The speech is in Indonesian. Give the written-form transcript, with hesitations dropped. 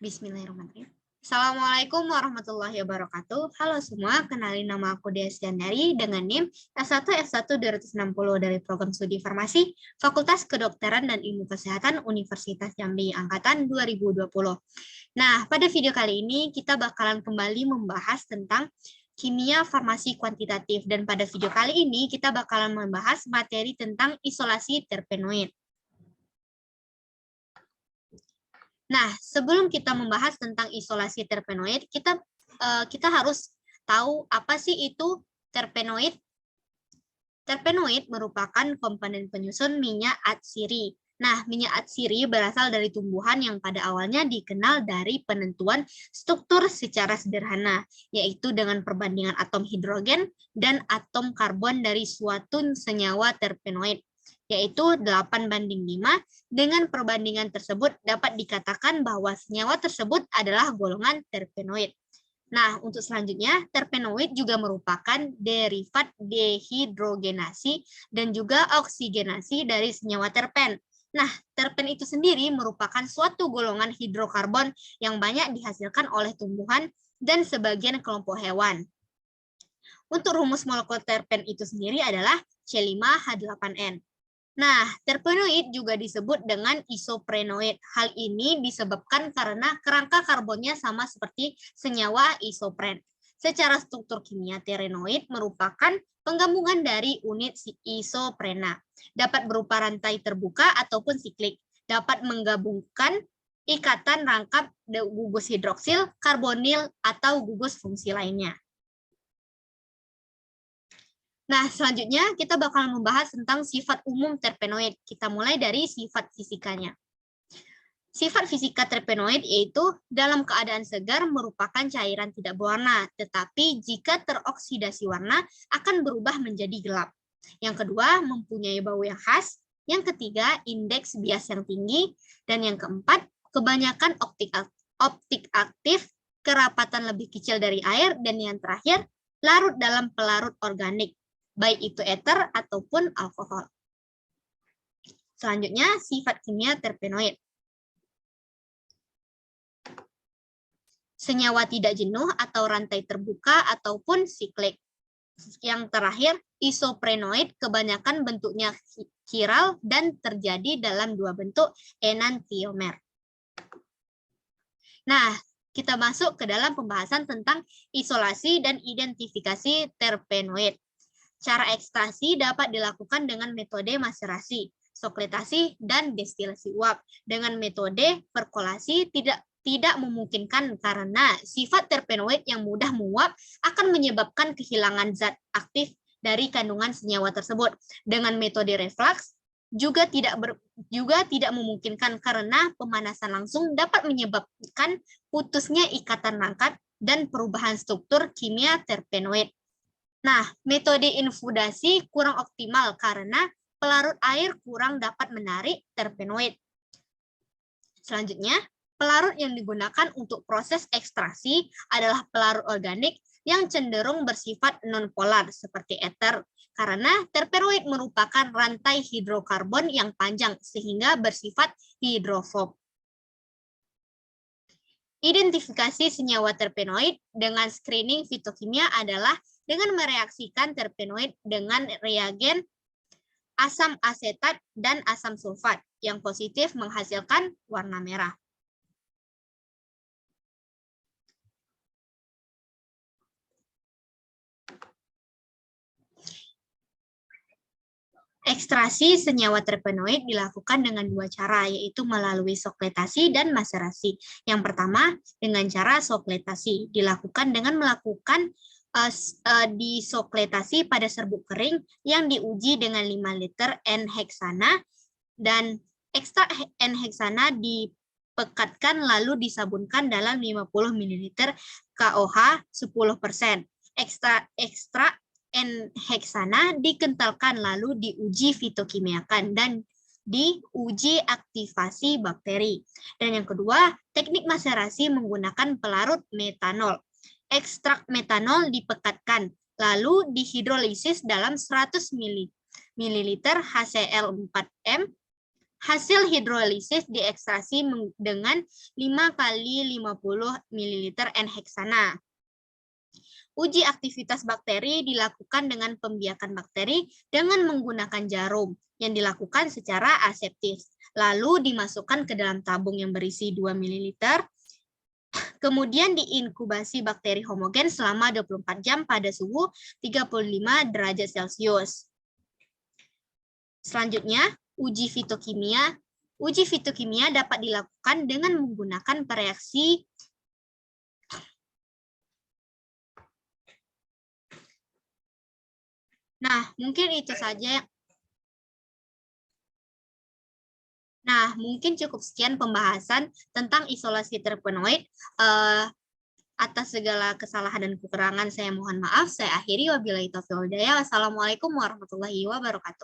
Bismillahirrahmanirrahim. Assalamualaikum warahmatullahi wabarakatuh. Halo semua, kenalin nama aku Diasdiandari dengan NIM S1F1 260 dari Program Studi Farmasi, Fakultas Kedokteran dan Ilmu Kesehatan Universitas Jambi Angkatan 2020. Nah, pada video kali ini kita bakalan kembali membahas tentang kimia farmasi kuantitatif, dan pada video kali ini kita bakalan membahas materi tentang isolasi terpenoid. Nah, sebelum kita membahas tentang isolasi terpenoid, kita harus tahu apa sih itu terpenoid. Terpenoid merupakan komponen penyusun minyak atsiri. Nah, minyak atsiri berasal dari tumbuhan yang pada awalnya dikenal dari penentuan struktur secara sederhana, yaitu dengan perbandingan atom hidrogen dan atom karbon dari suatu senyawa terpenoid, yaitu 8:5. Dengan perbandingan tersebut dapat dikatakan bahwa senyawa tersebut adalah golongan terpenoid. Nah, untuk selanjutnya, terpenoid juga merupakan derivat dehidrogenasi dan juga oksigenasi dari senyawa terpen. Nah, terpen itu sendiri merupakan suatu golongan hidrokarbon yang banyak dihasilkan oleh tumbuhan dan sebagian kelompok hewan. Untuk rumus molekul terpen itu sendiri adalah C5H8N. Nah, terpenoid juga disebut dengan isoprenoid. Hal ini disebabkan karena kerangka karbonnya sama seperti senyawa isopren. Secara struktur kimia, terpenoid merupakan penggabungan dari unit isoprena. Dapat berupa rantai terbuka ataupun siklik. Dapat menggabungkan ikatan rangkap gugus hidroksil, karbonil, atau gugus fungsi lainnya. Nah, selanjutnya kita bakal membahas tentang sifat umum terpenoid. Kita mulai dari sifat fisikanya. Sifat fisika terpenoid yaitu dalam keadaan segar merupakan cairan tidak berwarna, tetapi jika teroksidasi warna akan berubah menjadi gelap. Yang kedua, mempunyai bau yang khas. Yang ketiga, indeks bias yang tinggi. Dan yang keempat, kebanyakan optik aktif, kerapatan lebih kecil dari air. Dan yang terakhir, larut dalam pelarut organik, baik itu eter ataupun alkohol. Selanjutnya, sifat kimia terpenoid. Senyawa tidak jenuh atau rantai terbuka ataupun siklik. Yang terakhir, isoprenoid kebanyakan bentuknya chiral dan terjadi dalam dua bentuk enantiomer. Nah, kita masuk ke dalam pembahasan tentang isolasi dan identifikasi terpenoid. Cara ekstraksi dapat dilakukan dengan metode maserasi, sokletasi, dan destilasi uap. Dengan metode perkolasi tidak memungkinkan karena sifat terpenoid yang mudah menguap akan menyebabkan kehilangan zat aktif dari kandungan senyawa tersebut. Dengan metode reflux juga tidak memungkinkan karena pemanasan langsung dapat menyebabkan putusnya ikatan rangkap dan perubahan struktur kimia terpenoid. Nah, metode infudasi kurang optimal karena pelarut air kurang dapat menarik terpenoid. Selanjutnya, pelarut yang digunakan untuk proses ekstraksi adalah pelarut organik yang cenderung bersifat nonpolar seperti eter, karena terpenoid merupakan rantai hidrokarbon yang panjang sehingga bersifat hidrofob. Identifikasi senyawa terpenoid dengan screening fitokimia adalah dengan mereaksikan terpenoid dengan reagen asam asetat dan asam sulfat yang positif menghasilkan warna merah. Ekstraksi senyawa terpenoid dilakukan dengan dua cara, yaitu melalui sokletasi dan maserasi. Yang pertama, dengan cara sokletasi, dilakukan dengan melakukan disokletasi pada serbuk kering yang diuji dengan 5 liter N-heksana, dan ekstrak N-heksana dipekatkan lalu disabunkan dalam 50 ml KOH 10%. Ekstrak N-heksana dikentalkan lalu diuji fitokimiakan dan diuji aktivasi bakteri. Dan yang kedua, teknik maserasi menggunakan pelarut metanol. Ekstrak metanol dipekatkan lalu dihidrolisis dalam 100 ml HCl4M Hasil hidrolisis diekstraksi dengan 5 kali 50 ml N-heksana. Uji aktivitas bakteri dilakukan dengan pembiakan bakteri dengan menggunakan jarum yang dilakukan secara aseptis. Lalu dimasukkan ke dalam tabung yang berisi 2 ml. Kemudian diinkubasi bakteri homogen selama 24 jam pada suhu 35 derajat Celcius. Selanjutnya, uji fitokimia. Uji fitokimia dapat dilakukan dengan menggunakan reaksi mungkin itu saja. Mungkin cukup sekian pembahasan tentang isolasi terpenoid. Atas segala kesalahan dan kekurangan saya mohon maaf. Saya akhiri, wabillahi taufiq wal hidayah. Wassalamualaikum warahmatullahi wabarakatuh.